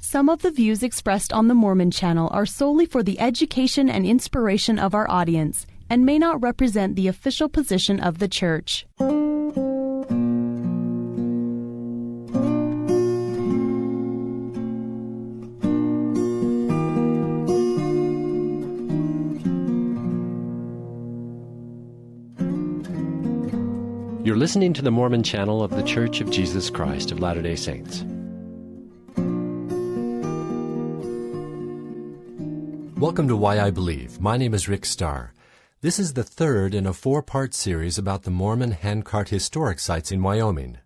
Some of the views expressed on the Mormon Channel are solely for the education and inspiration of our audience and may not represent the official position of the Church. You're listening to the Mormon Channel of the Church of Jesus Christ of Latter-day Saints. Welcome to Why I Believe. My name is Rick Starr. This is the third in a four-part series about the Mormon handcart historic sites in Wyoming.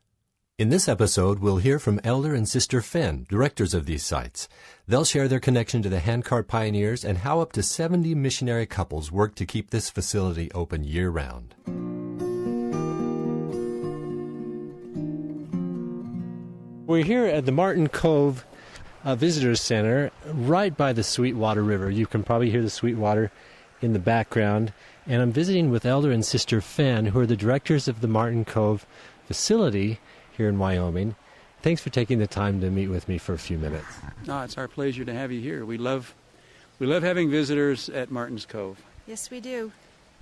In this episode, we'll hear from Elder and Sister Fenn, directors of these sites. They'll share their connection to the handcart pioneers and how up to 70 missionary couples work to keep this facility open year-round. We're here at the Martin Cove Visitors Center, right by the Sweetwater River. You can probably hear the Sweetwater in the background. And I'm visiting with Elder and Sister Fenn, who are the directors of the Martin Cove facility here in Wyoming. Thanks for taking the time to meet with me for a few minutes. No, it's our pleasure to have you here. We love having visitors at Martin's Cove. Yes, we do.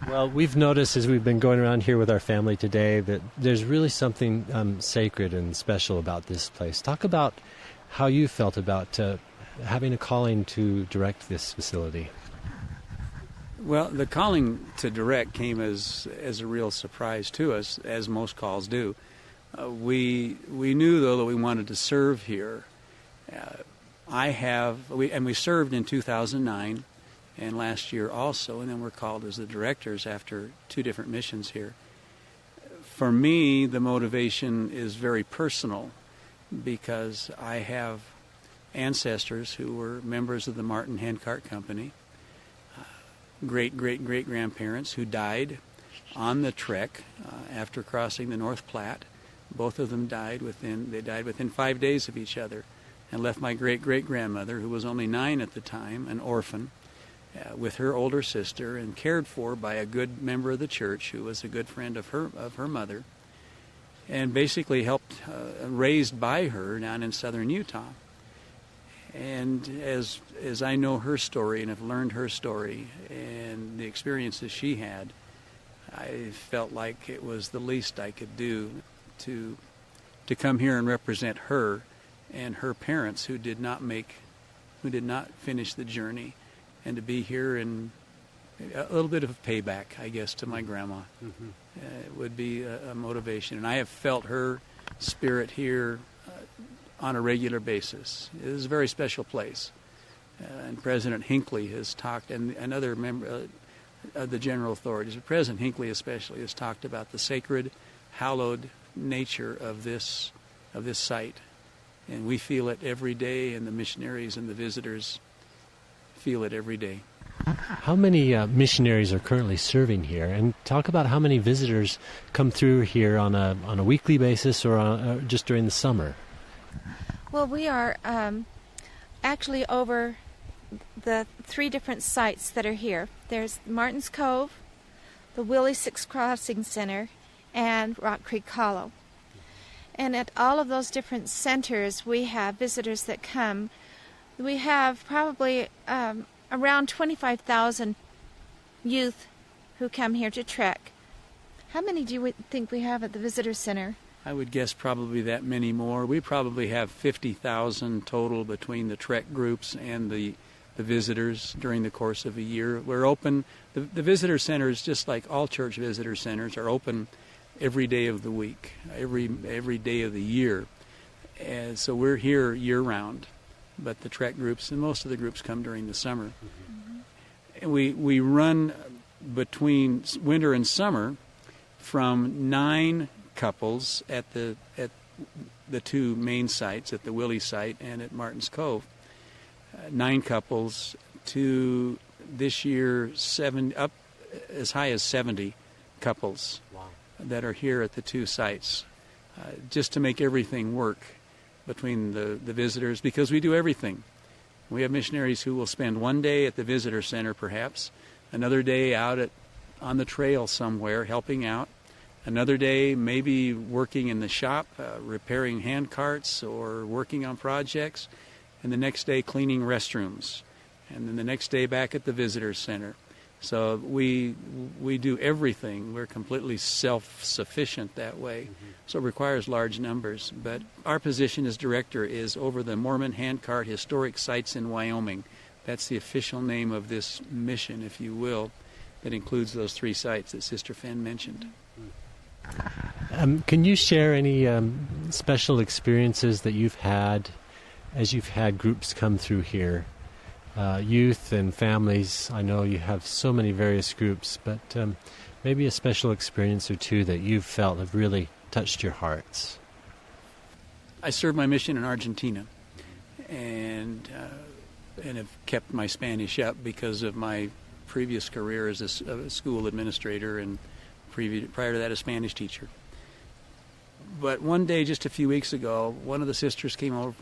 Well, we've noticed as we've been going around here with our family today that there's really something sacred and special about this place. Talk about how you felt about having a calling to direct this facility. Well, the calling to direct came as a real surprise to us, as most calls do. We knew, though, that we wanted to serve here. We served in 2009. And last year also, and then we're called as the directors after two different missions here. For me, the motivation is very personal because I have ancestors who were members of the Martin Handcart Company, great-great-great-grandparents who died on the trek after crossing the North Platte. Both of them died within 5 days of each other, and left my great-great-grandmother, who was only 9 at the time, an orphan, with her older sister, and cared for by a good member of the church who was a good friend of her mother, and basically helped raised by her down in southern Utah. And as I know her story and have learned her story and the experiences she had, I felt like it was the least I could do to come here and represent her and her parents who did not finish the journey, and to be here and a little bit of a payback, I guess, to my grandma. Mm-hmm. It would be a motivation. And I have felt her spirit here on a regular basis. It is a very special place. And President Hinckley has talked, and another member of the general authorities, but President Hinckley especially, has talked about the sacred, hallowed nature of this site. And we feel it every day, and the missionaries and the visitors feel it every day. How many missionaries are currently serving here? And talk about how many visitors come through here on a weekly basis or just during the summer. Well, we are actually over the 3 different sites that are here. There's Martin's Cove, the Willie Six Crossing Center, and Rock Creek Hollow. And at all of those different centers, we have visitors that come. We have probably around 25,000 youth who come here to trek. How many do you think we have at the Visitor Center? I would guess probably that many more. We probably have 50,000 total between the trek groups and the visitors during the course of a year. We're open. The Visitor Centers, just like all church visitor centers, are open every day of the week, every day of the year. And so we're here year-round. But the trek groups and most of the groups come during the summer. Mm-hmm. And we run between winter and summer from 9 couples at the 2 main sites, at the Willie site and at Martin's Cove. 9 couples to this year up as high as 70 couples. Wow. That are here at the 2 sites, just to make everything work between the visitors, because we do everything. We have missionaries who will spend one day at the visitor center, perhaps, another day out on the trail somewhere helping out, another day maybe working in the shop, repairing hand carts or working on projects. and the next day cleaning restrooms, and then the next day back at the visitor center. So we do everything. We're completely self-sufficient that way. So it requires large numbers. But our position as director is over the Mormon Handcart Historic Sites in Wyoming. That's the official name of this mission, if you will, that includes those 3 sites that Sister Fenn mentioned. Can you share any special experiences that you've had as you've had groups come through here? Youth and families, I know you have so many various groups, but maybe a special experience or two that you've felt have really touched your hearts. I served my mission in Argentina and have kept my Spanish up because of my previous career as a school administrator and prior to that a Spanish teacher. But one day, just a few weeks ago, one of the sisters came over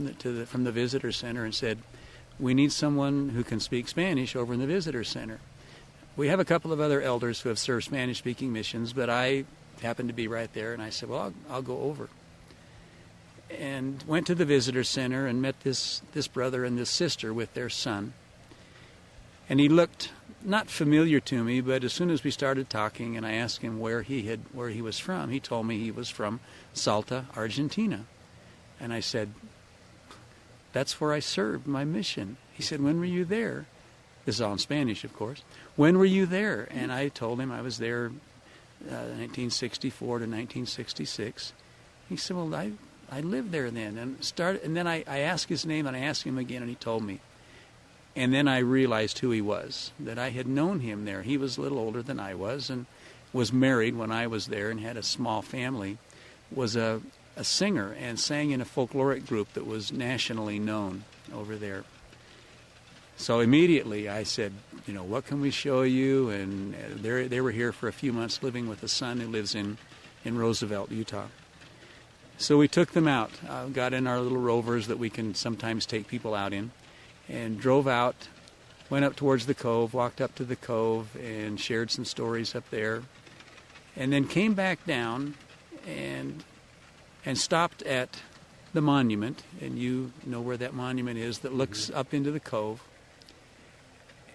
from the visitor center and said, "We need someone who can speak Spanish over in the visitor center." We have a couple of other elders who have served Spanish-speaking missions, but I happened to be right there, and I said, "Well, I'll go over." And went to the visitor center and met this brother and this sister with their son. And he looked not familiar to me, but as soon as we started talking and I asked him where he was from, he told me he was from Salta, Argentina. And I said, "That's where I served my mission." He said, "When were you there?" This is all in Spanish, of course. "When were you there?" And I told him I was there 1964 to 1966. He said, "Well, I lived there then." And then I asked his name, and I asked him again, and he told me. And then I realized who he was, that I had known him there. He was a little older than I was and was married when I was there and had a small family, was a singer and sang in a folkloric group that was nationally known over there. So immediately I said, "What can we show you?" And they were here for a few months living with a son who lives in Roosevelt, Utah. So we took them out, got in our little rovers that we can sometimes take people out in, and drove out, went up towards the cove, walked up to the cove and shared some stories up there, and then came back down and stopped at the monument, and you know where that monument is that looks up into the cove,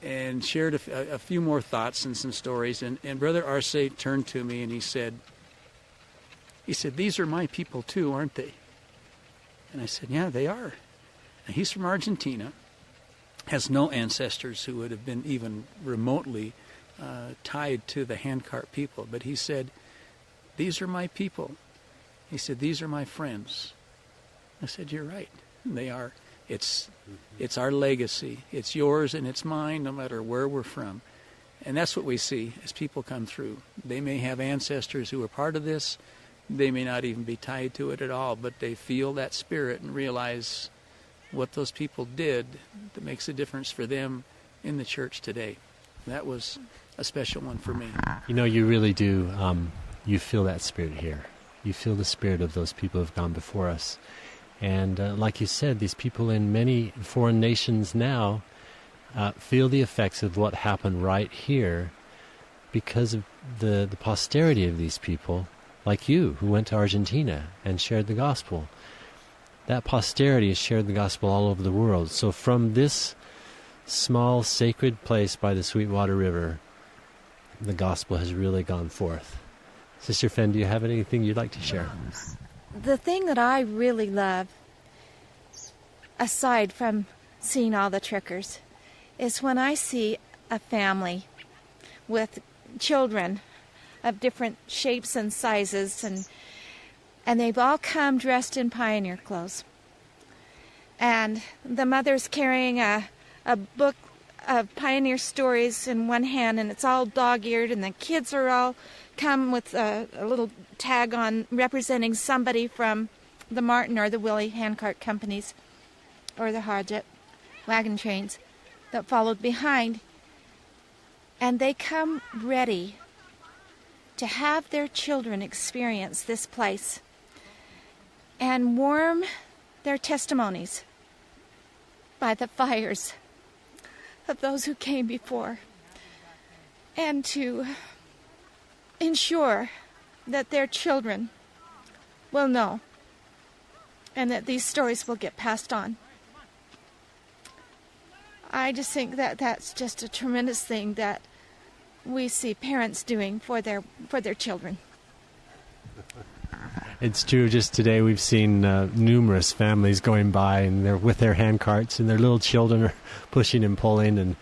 and shared a few more thoughts and some stories. And Brother Arce turned to me and he said, "These are my people too, aren't they?" And I said, "Yeah, they are." And he's from Argentina, has no ancestors who would have been even remotely tied to the handcart people. But he said, "These are my people." He said, "These are my friends." I said, "You're right. They are. It's our legacy. It's yours and it's mine, no matter where we're from." And that's what we see as people come through. They may have ancestors who are part of this. They may not even be tied to it at all, but they feel that spirit and realize what those people did that makes a difference for them in the church today. That was a special one for me. You really do. You feel that spirit here. You feel the spirit of those people who have gone before us. And like you said, these people in many foreign nations now feel the effects of what happened right here because of the posterity of these people, like you, who went to Argentina and shared the gospel. That posterity has shared the gospel all over the world. So from this small sacred place by the Sweetwater River, the gospel has really gone forth. Sister Fenn, do you have anything you'd like to share? The thing that I really love, aside from seeing all the trickers, is when I see a family with children of different shapes and sizes, and they've all come dressed in pioneer clothes. And the mother's carrying a book of pioneer stories in one hand, and it's all dog-eared, and the kids are all come with a little tag on representing somebody from the Martin or the Willie handcart companies or the Hodgett wagon trains that followed behind. And they come ready to have their children experience this place and warm their testimonies by the fires of those who came before, and to ensure that their children will know and that these stories will get passed on. I just think that that's just a tremendous thing that we see parents doing for their children. It's true. Just today we've seen numerous families going by, and they're with their hand carts, and their little children are pushing and pulling, and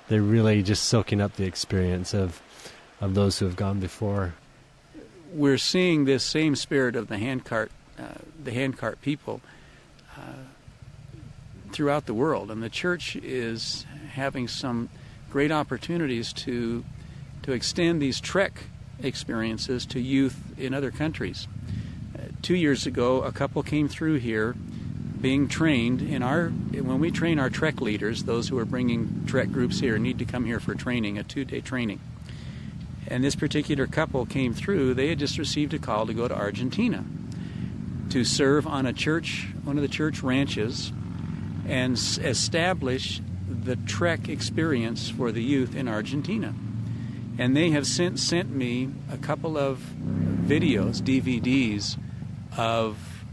they're really just soaking up the experience of those who have gone before. We're seeing this same spirit of the handcart people throughout the world, and the church is having some great opportunities to extend these trek experiences to youth in other countries. 2 years ago, a couple came through here being trained when we train our trek leaders, those who are bringing trek groups here need to come here for training, a 2-day training. And this particular couple came through. They had just received a call to go to Argentina to serve on one of the church ranches and establish the trek experience for the youth in Argentina. And they have since sent me a couple of videos, DVDs, of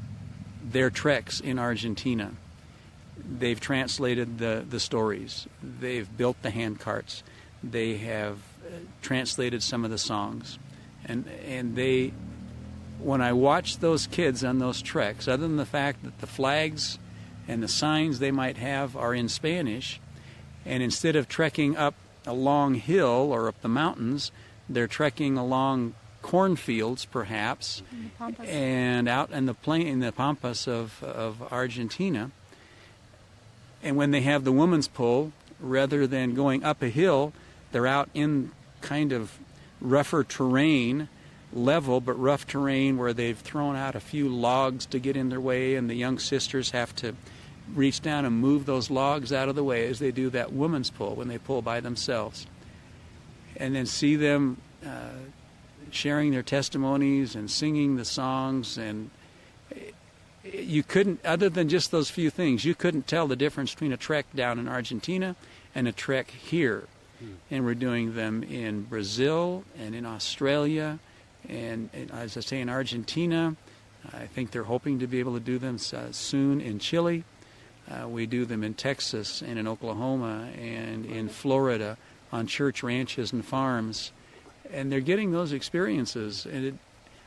their treks in Argentina. They've translated the stories. They've built the hand carts. They have translated some of the songs. And they, when I watch those kids on those treks, other than the fact that the flags and the signs they might have are in Spanish, and instead of trekking up a long hill or up the mountains, they're trekking along cornfields, perhaps, and out in the pampas of Argentina. And when they have the woman's pull, rather than going up a hill, they're out in kind of rougher terrain, level but rough terrain, where they've thrown out a few logs to get in their way, and the young sisters have to reach down and move those logs out of the way as they do that woman's pull when they pull by themselves. And then see them sharing their testimonies and singing the songs, and you couldn't, other than just those few things, you couldn't tell the difference between a trek down in Argentina and a trek here. And we're doing them in Brazil and in Australia, and as I say, in Argentina. I think they're hoping to be able to do them soon in Chile. We do them in Texas and in Oklahoma and in Florida on church ranches and farms. And they're getting those experiences. And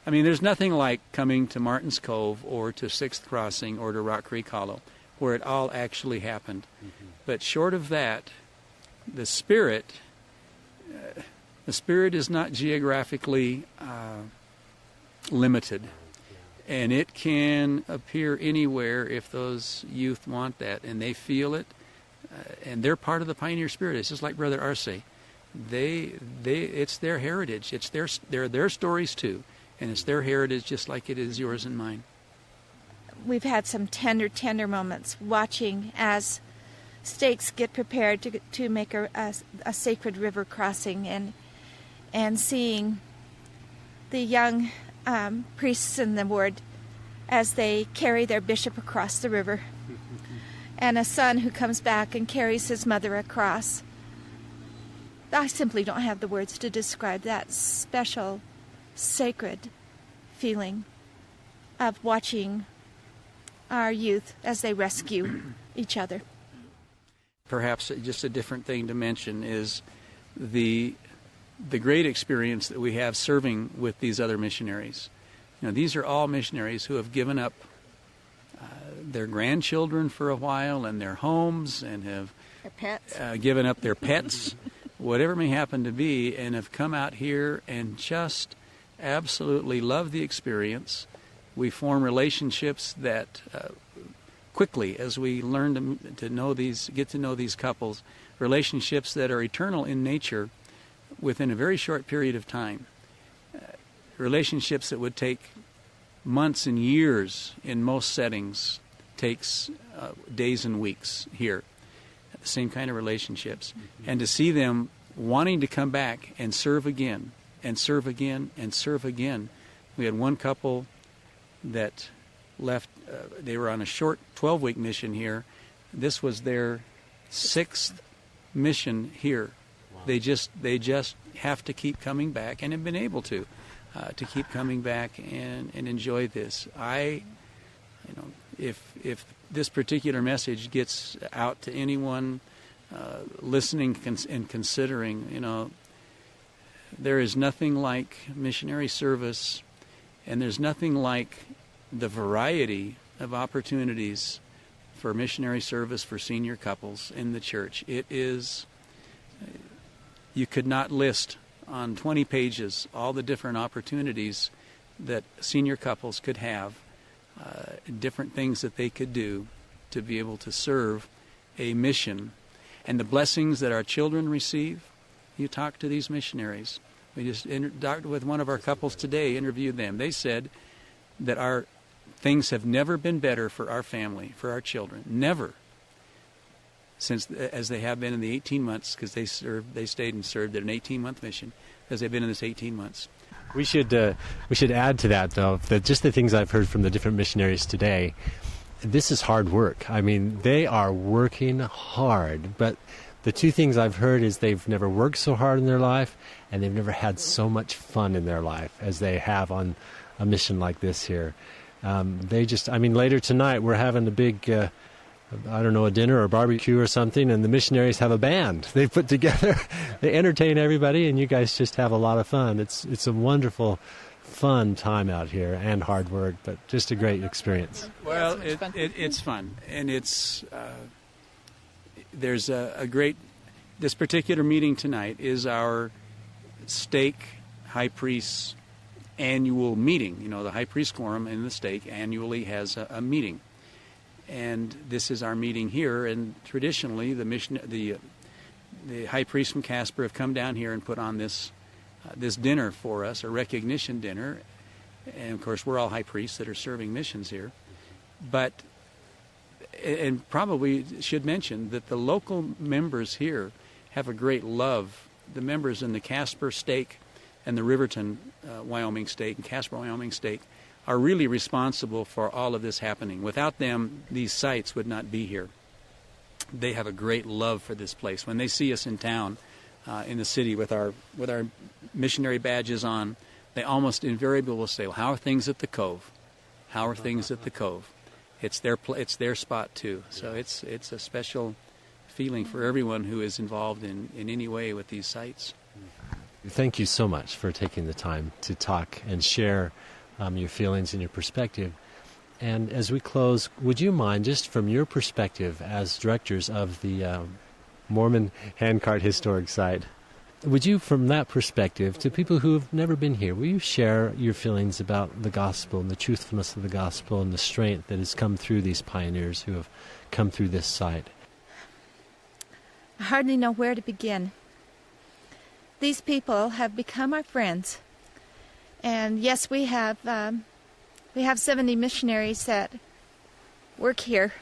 there's nothing like coming to Martin's Cove or to Sixth Crossing or to Rock Creek Hollow, where it all actually happened. Mm-hmm. But short of that, the Spirit is not geographically limited. And it can appear anywhere if those youth want that, and they feel it, and they're part of the pioneer spirit. It's just like Brother Arce. It's their heritage. It's their stories too, and it's their heritage just like it is yours and mine. We've had some tender moments watching as stakes get prepared to make a sacred river crossing, and seeing the young priests in the ward as they carry their bishop across the river, and a son who comes back and carries his mother across. I simply don't have the words to describe that special, sacred feeling of watching our youth as they rescue each other. Perhaps just a different thing to mention is the great experience that we have serving with these other missionaries. These are all missionaries who have given up their grandchildren for a while and their homes, and have their pets. Given up their pets, whatever it may happen to be, and have come out here and just absolutely love the experience. We form relationships that quickly, as we learn get to know these couples, relationships that are eternal in nature within a very short period of time. Relationships that would take months and years in most settings takes days and weeks here. The same kind of relationships. Mm-hmm. And to see them wanting to come back and serve again, and serve again, and serve again. We had one couple that left, they were on a short 12-week mission here. This was their 6th mission here. Wow. They just have to keep coming back, and have been able to keep coming back and enjoy this. If this particular message gets out to anyone listening and considering. You know, there is nothing like missionary service, and there's nothing like the variety of opportunities for missionary service for senior couples in the church. It is, you could not list on 20 pages all the different opportunities that senior couples could have, different things that they could do to be able to serve a mission. And the blessings that our children receive. You talk to these missionaries. We just talked with one of our couples today, interviewed them. They said that our things have never been better for our family, for our children. Never. Since, as they have been in the 18 months, because they stayed and served at an 18-month mission, as they've been in this 18 months. We should add to that, though, that just the things I've heard from the different missionaries today, this is hard work. I mean, they are working hard, but the two things I've heard is they've never worked so hard in their life, and they've never had so much fun in their life as they have on a mission like this here. Later tonight we're having a big, a dinner or barbecue or something, and the missionaries have a band they put together. They entertain everybody, and you guys just have a lot of fun. It's a wonderful, fun time out here, and hard work, but just a great experience. Well, it's fun, and there's a great. This particular meeting tonight is our stake high priest's annual meeting. You know, the high priest quorum in the stake annually has a meeting, and this is our meeting here. And traditionally, the high priest from Casper have come down here and put on this dinner for us, a recognition dinner. And of course, we're all high priests that are serving missions here, but. And probably should mention that the local members here have a great love. The members in the Casper stake and the Riverton, Wyoming stake and Casper, Wyoming stake are really responsible for all of this happening. Without them, these sites would not be here. They have a great love for this place. When they see us in town, in the city with our missionary badges on, they almost invariably will say, "Well, how are things at the Cove? How are things at the Cove?" It's their spot too. So it's a special feeling for everyone who is involved in any way with these sites. Thank you so much for taking the time to talk and share your feelings and your perspective. And as we close, would you mind, just from your perspective as directors of the Mormon Handcart Historic Site, would you, from that perspective, to people who have never been here, will you share your feelings about the gospel and the truthfulness of the gospel and the strength that has come through these pioneers who have come through this site? I hardly know where to begin. These people have become our friends. And yes, we have 70 missionaries that work here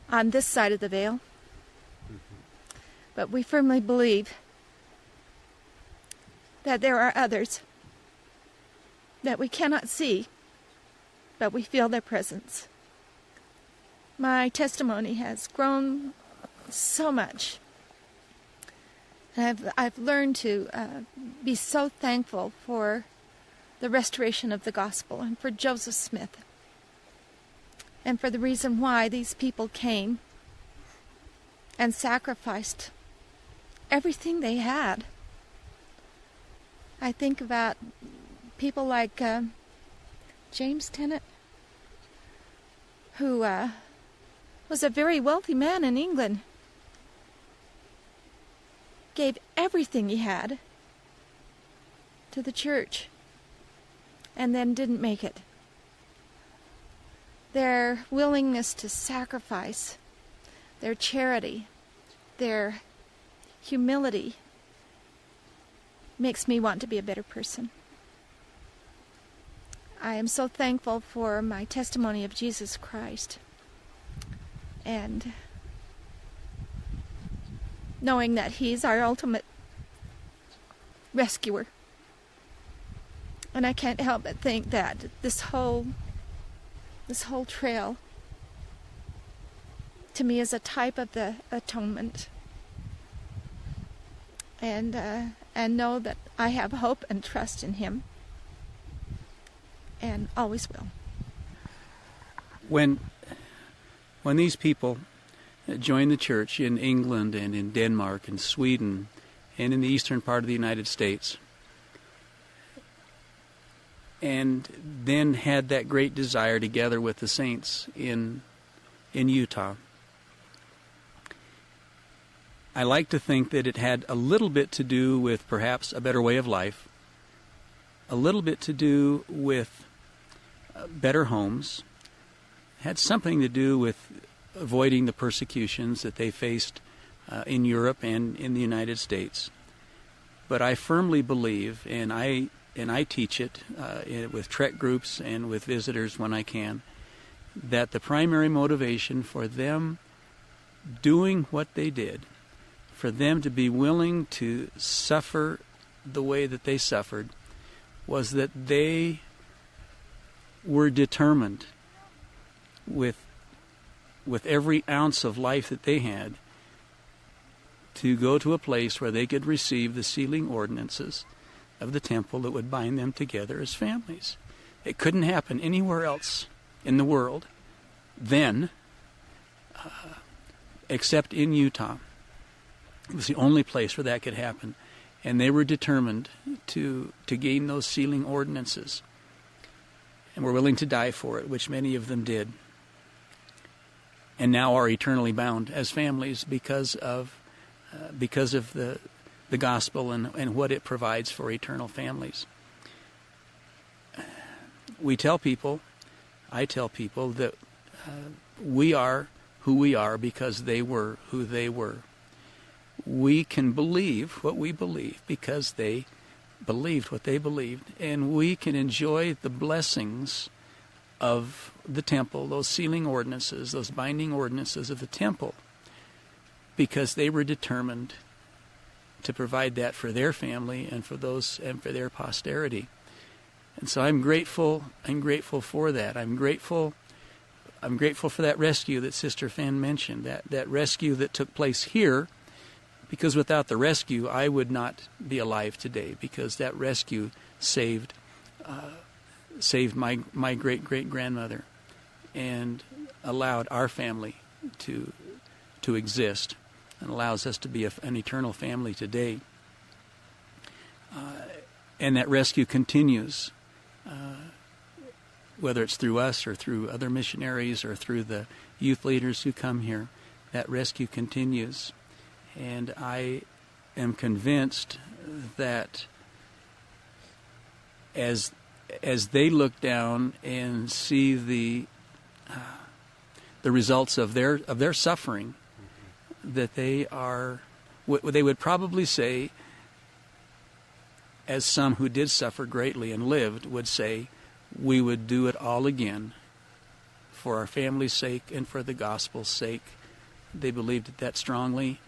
on this side of the veil. But we firmly believe that there are others that we cannot see, but we feel their presence. My testimony has grown so much. And I've learned to be so thankful for the restoration of the gospel and for Joseph Smith and for the reason why these people came and sacrificed everything they had. I think about people like James Tennant, who was a very wealthy man in England, gave everything he had to the church and then didn't make it. Their willingness to sacrifice, their charity, their humility makes me want to be a better person. I am so thankful for my testimony of Jesus Christ and knowing that He's our ultimate rescuer. And I can't help but think that this whole trail to me is a type of the atonement. And know that I have hope and trust in Him, and always will. When these people joined the church in England and in Denmark and Sweden and in the eastern part of the United States. And then had that great desire to gather with the saints in Utah. I like to think that it had a little bit to do with perhaps a better way of life, a little bit to do with better homes, had something to do with avoiding the persecutions that they faced in Europe and in the United States. But I firmly believe, and I teach it with Trek groups and with visitors when I can, that the primary motivation for them doing what they did, for them to be willing to suffer the way that they suffered, was that they were determined with every ounce of life that they had to go to a place where they could receive the sealing ordinances of the temple that would bind them together as families. It couldn't happen anywhere else in the world then, except in Utah. It was the only place where that could happen. And they were determined to gain those sealing ordinances, and were willing to die for it, which many of them did, and now are eternally bound as families because of the gospel and what it provides for eternal families. I tell people that we are who we are because they were who they were. We can believe what we believe because they believed what they believed, and we can enjoy the blessings of the temple, those sealing ordinances, those binding ordinances of the temple, because they were determined to provide that for their family and for those and for their posterity. And so I'm grateful for that. I'm grateful for that rescue that Sister Fan mentioned, that rescue that took place here, because without the rescue I would not be alive today, because that rescue saved my great-great-grandmother and allowed our family to exist, and allows us to be an eternal family today. And that rescue continues, whether it's through us or through other missionaries or through the youth leaders who come here. That rescue continues. And I am convinced that as they look down and see the results of their suffering, that they would probably say, as some who did suffer greatly and lived would say, we would do it all again for our family's sake and for the gospel's sake. They believed that strongly.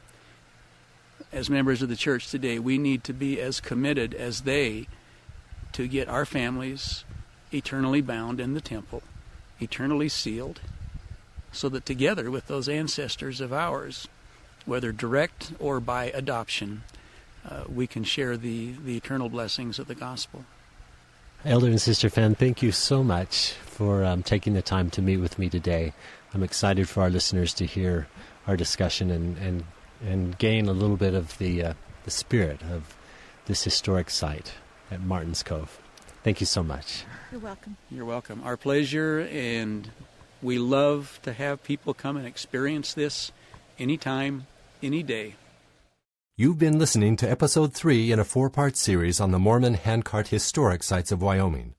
As members of the church today, we need to be as committed as they to get our families eternally bound in the temple, eternally sealed, so that together with those ancestors of ours, whether direct or by adoption, we can share the eternal blessings of the gospel. Elder and Sister Fan, thank you so much for taking the time to meet with me today. I'm excited for our listeners to hear our discussion and gain a little bit of the spirit of this historic site at Martin's Cove. Thank you so much. You're welcome. You're welcome. Our pleasure, and we love to have people come and experience this anytime, any day. You've been listening to Episode 3 in a 4-part series on the Mormon handcart historic sites of Wyoming.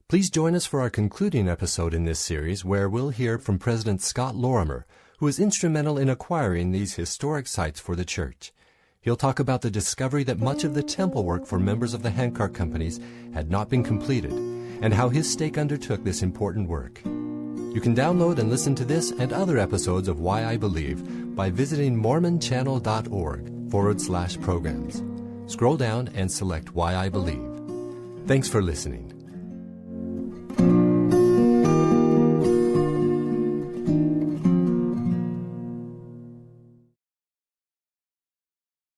Please join us for our concluding episode in this series, where we'll hear from President Scott Lorimer, who was instrumental in acquiring these historic sites for the church. He'll talk about the discovery that much of the temple work for members of the handcart companies had not been completed, and how his stake undertook this important work. You can download and listen to this and other episodes of Why I Believe by visiting mormonchannel.org/programs. Scroll down and select Why I Believe. Thanks for listening.